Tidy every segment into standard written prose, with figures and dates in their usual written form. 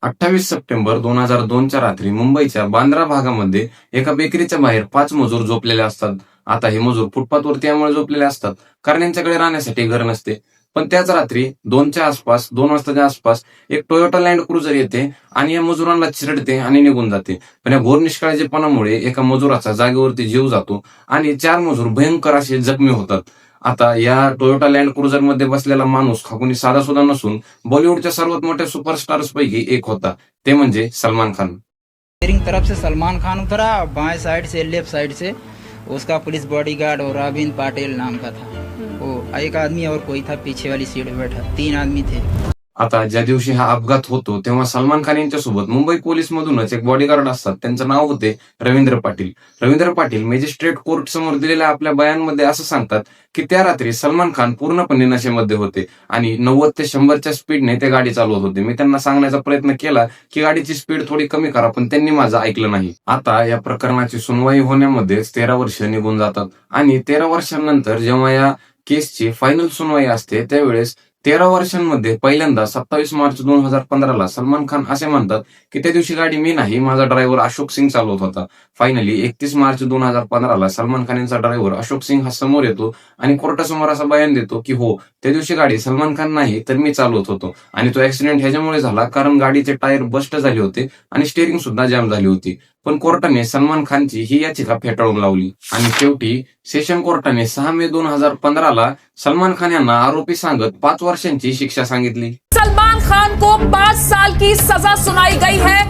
28 September 2002च्या रात्री मुंबईच्या बांद्रा भागामध्ये एका बेकरीच्या बाहेर 5 मजूर झोपलेले असतात. आता हे मजूर फुटपाथवरती यामुळे झोपलेले असतात कारण यांच्याकडे राहण्यासाठी घर नसते. पण त्याच रात्री 2 वाजताच्या आसपास एक टोयोटा लँड क्रुझर येते आणि या मजुरांना चिरडते आणि निघून जाते. पण या घोर निष्काळजीपणामुळे एका मजुराचा जागेवरती जीव जातो आणि 4 मजूर भयंकर असे जखमी होतात. आता या टोयोटा लँड क्रुझर मध्ये बसलेला माणूस हा कोणी साधा सुद्धा नसून बॉलिवूडच्या सर्वात मोठ्या सुपरस्टार्स पैकी एक होता, ते म्हणजे सलमान खान. स्टीयरिंग तरफ से सलमान खान उतरा, बाएं साइड से लेफ्ट साइड से उसका पुलिस बॉडीगार्ड और रविंद्र पाटिल नाम का था वो, एक आदमी और कोई था पीछे वाली सीट पे बैठा, 3 आदमी थे. आता ज्या दिवशी हा अपघात होतो तेव्हा सलमान खान यांच्यासोबत मुंबई पोलीस मधूनच एक बॉडीगार्ड असतात. त्यांचं नाव होते रवींद्र पाटील. रवींद्र पाटील मॅजिस्ट्रेट कोर्ट समोर दिलेल्या आपल्या बयानमध्ये असं सांगतात की त्या रात्री सलमान खान पूर्णपणे नशेमध्ये होते आणि 90 ते 100च्या स्पीडने ते गाडी चालवत होते. मी त्यांना सांगण्याचा प्रयत्न केला की गाडीची स्पीड थोडी कमी करा, पण त्यांनी माझं ऐकलं नाही. आता या प्रकरणाची सुनवाई होण्यामध्येच 13 वर्ष निघून जातात आणि 13 वर्षांनंतर जेव्हा या केसची फायनल सुनवाई असते त्यावेळेस 13 वर्षांमध्ये पहिल्यांदा 27 मार्च 2015ला सलमान खान असे म्हणतात की त्या दिवशी गाडी मी नाही, माझा ड्रायव्हर अशोक सिंग चालवत होता. फायनली 31 मार्च 2015ला सलमान खान यांचा ड्रायव्हर अशोक सिंग हा समोर येतो आणि कोर्टासमोर असा बयान देतो की हो, त्या दिवशी गाडी सलमान खान नाही तर मी चालवत होतो आणि तो ऍक्सिडेंट ह्याच्यामुळे झाला कारण गाडीचे टायर बस्ट झाले होते आणि स्टेअरिंग सुद्धा जॅम झाली होती. पण कोर्टाने सलमान खानची ही याचिका फेटाळून लावली आणि शेवटी सेशन कोर्टाने 6 मे 2015ला सलमान खान यांना आरोपी सांगत 5 वर्षांची शिक्षा सांगितली. सलमान खान को 5 साल की सजा सुनाई गई है,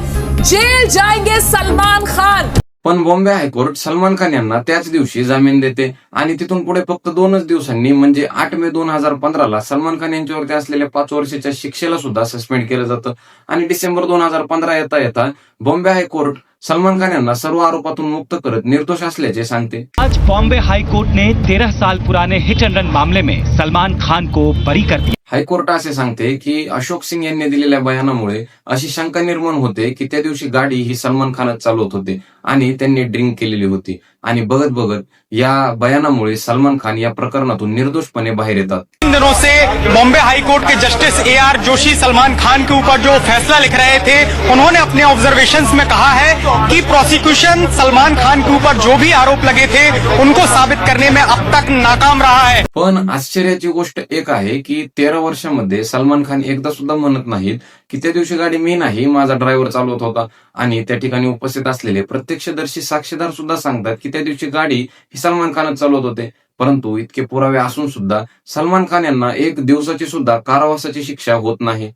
जेल जाएंगे सलमान खान. पण बॉम्बे हायकोर्ट सलमान खान यांना त्याच दिवशी जामीन देते आणि तिथून पुढे फक्त 2च दिवसांनी म्हणजे 8 मे 2015ला सलमान खान यांच्यावरती असलेल्या 5 वर्षाच्या शिक्षेला सुद्धा सस्पेंड केलं जातं आणि डिसेंबर 2015 येता बॉम्बे हायकोर्ट सलमान खान यांना सर्व आरोपातून मुक्त करत निर्दोष असल्याचे सांगते. आज बॉम्बे हाईकोर्ट ने 13 साल पुराने हिट एंड रन मामले में सलमान खान को बरी कर दिया. हायकोर्ट असे सांगते की अशोक सिंग यांनी दिलेल्या बयानामुळे अशी शंका निर्माण होते की त्या दिवशी गाडी ही सलमान खानच चालवत होते आणि त्यांनी ड्रिंक केलेली होती आणि बघत बघत या बयानामुळे सलमान खान या प्रकरणातून निर्दोषपणे बाहेर येतात. इन दिनों से बॉम्बे हाई कोर्ट के जस्टिस AR जोशी सलमान खान के ऊपर जो फैसला लिख रहे थे, उन्होंने अपने ऑब्जर्वेशंस में कहा है कि प्रोसिक्यूशन सलमान खान के ऊपर जो भी आरोप लगे थे उनको साबित करने में अब तक नाकाम रहा है. पण आश्चर्याची गोष्ट एक आहे की 13 वर्षामध्ये सलमान खान एकदा सुद्धा म्हणत नाहीत की त्या दिवशी गाडी मी नाही, माझा ड्रायव्हर चालवत होता. आणि त्या ठिकाणी उपस्थित असलेले प्रत्यक्षदर्शी साक्षीदार सुद्धा सांगतात की त्या दिवशी गाडी ही सलमान खानच चालवत होते. परंतु इतके पुरावे असून सुद्धा सलमान खान यांना 1 दिवसाची सुद्धा कारावासाची शिक्षा होत नाही.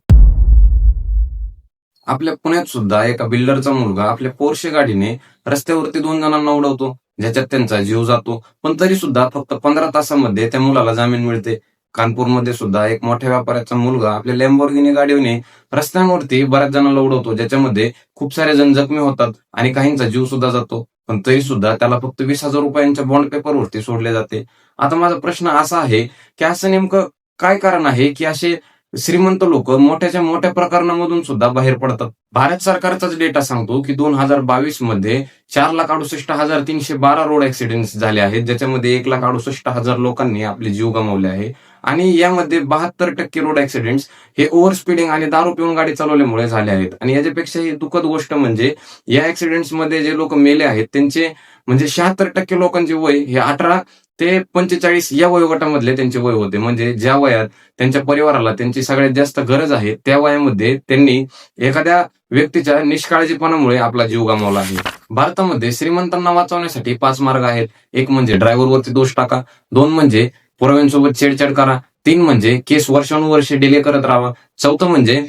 आपल्या पुण्यात सुद्धा एका बिल्डरचा मुलगा आपल्या पोर्शे गाडीने रस्त्यावरती 2 जणांना उडवतो, ज्याच्यात त्यांचा जीव जातो. पण तरी सुद्धा फक्त 15 तासामध्ये त्या मुलाला जामीन मिळते. कानपूरमध्ये सुद्धा एक मोठ्या व्यापाऱ्याचा मुलगा आपल्या लॅम्बोर्गिनी गाडीने रस्त्यांवरती बऱ्याच जणांना उडवतो, ज्याच्यामध्ये खूप सारे जण जखमी होतात आणि काहींचा जीव सुद्धा जातो. पण तरी सुद्धा त्याला फक्त 20,000 रुपयांच्या बॉन्ड पेपरवरती सोडले जाते. आता माझा प्रश्न असा आहे की असं नेमकं काय कारण आहे की असे श्रीमंत लोक मोठ्याच्या मोठ्या प्रकरणामधून सुद्धा बाहेर पडतात. भारत सरकारचाच डेटा सांगतो की 2022 मध्ये 4,68,312 रोड ऍक्सिडेंट्स झाले आहेत, ज्याच्यामध्ये 1,68,000 लोकांनी आपले जीव गमावले आहे आणि यामध्ये 72% रोड ऍक्सिडेंट्स हे ओव्हर स्पीडिंग आणि दारू पिऊन गाडी चालवल्यामुळे झाले आहेत. आणि याच्यापेक्षा ही दुःखद गोष्ट म्हणजे या ऍक्सिडेंट्स मध्ये जे लोक मेले आहेत त्यांचे म्हणजे 76% लोकांचे वय हे 18 ते 45 या वयोगटामधले त्यांचे वय होते. म्हणजे ज्या वयात त्यांच्या परिवाराला त्यांची सगळ्यात जास्त गरज आहे त्या वयामध्ये त्यांनी एखाद्या व्यक्तीच्या निष्काळजीपणामुळे आपला जीव गमावला आहे. भारतामध्ये श्रीमंतांना वाचवण्यासाठी 5 मार्ग आहेत. एक म्हणजे ड्रायव्हरवरती दोष टाका, 2 म्हणजे पुराव्यांसोबत छेडछाड करा, 3 म्हणजे केस वर्षानुवर्षे डिले करत राहावा, 4 म्हणजे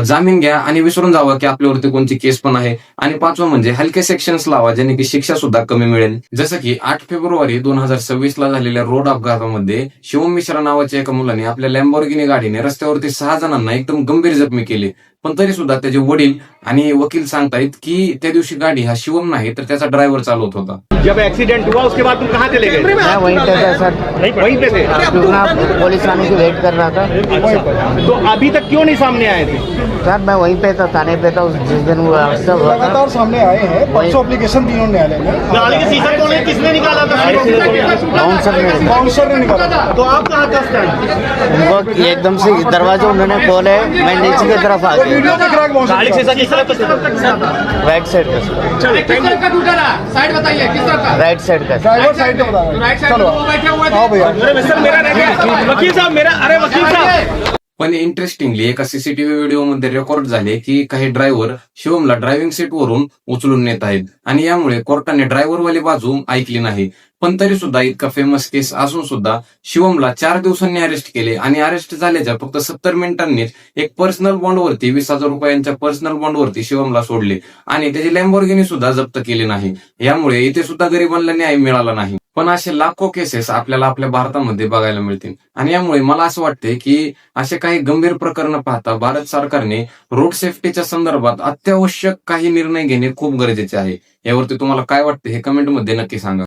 जामीन घ्या आणि विसरून जावा की आपल्यावरती कोणती केस पण आहे, आणि 5 म्हणजे हलके सेक्शन्स लावा ज्याने की शिक्षा सुद्धा कमी मिळेल. जसं की 8 फेब्रुवारी 2026ला झालेल्या रोड अपघातामध्ये शिवम मिश्रा नावाच्या एका मुलाने आपल्या लॅम्बोर्गिनी गाडीने रस्त्यावरती 6 जणांना एकदम गंभीर जखमी केले. पण तरी सुद्धा त्याचे वडील आणि वकील सांगतायत की त्या दिवशी गाडी हा शिवम नाही तर त्याचा ड्रायव्हर चालवत होता. जब एक्सीडेंट हुआ उसके बाद तुम कहाँ चले गए? मैं वहीं पे था सर, वहीं पे थे? पुलिस आने की वेट कर रहा था. तो अभी तक क्यों क्यों नहीं सामने आए थे? सर मैं वहीं पे था, थाने पे था जिस दिन वो हादसा हुआ था। लगातार सामने आए हैं, परसों एप्लीकेशन दी उन्होंने न्यायालय में। गाड़ी की शीशा तोड़े किसने निकाला था? बाउंसर ने निकाला था। तो आप कहाँ था उस टाइम? उनको एकदम से दरवाजा उन्होंने खोले, मैं नीचे की तरफ आ गया। वीडियो देख रहा है बाउंसर गाड़ी का। की शीशा किस तरफ था? राइट साइड का, साइड बताइए किस तरफ का? राइट साइड का। ड्राइवर साइड पे बता रहा है। राइट साइड चलो में वो बैठे हुए थे। हाँ भैया। अरे सर मेरा रह गया। वकील साहब मेरा, अरे वकील साहब पण इंटरेस्टिंगली एका सीसीटीव्ही व्हिडिओमध्ये रेकॉर्ड झाले की काही ड्रायव्हर शिवमला ड्रायव्हिंग सीटवरून उचलून नेत आहेत आणि यामुळे कोर्टाने ड्रायव्हरवाली बाजू ऐकली नाही. पण तरी सुद्धा इतका फेमस केस असून सुद्धा शिवमला 4 दिवसांनी अरेस्ट केले आणि अरेस्ट झाल्याच्या फक्त 70 मिनिटांनीच एक पर्सनल बॉन्डवरती 20,000 रुपयांच्या पर्सनल बॉन्डवरती शिवमला सोडले आणि त्याची लॅम्बोर्गिनी सुद्धा जप्त केली नाही. यामुळे इथे सुद्धा गरिबांना न्याय मिळाला नाही. पण असे लाखो केसेस आपल्याला आपल्या भारतामध्ये बघायला मिळतील आणि यामुळे मला असं वाटते की असे काही गंभीर प्रकरण पाहता भारत सरकारने रोड सेफ्टीच्या संदर्भात अत्यावश्यक काही निर्णय घेणे खूप गरजेचे आहे. यावरती तुम्हाला काय वाटते हे कमेंटमध्ये नक्की सांगा.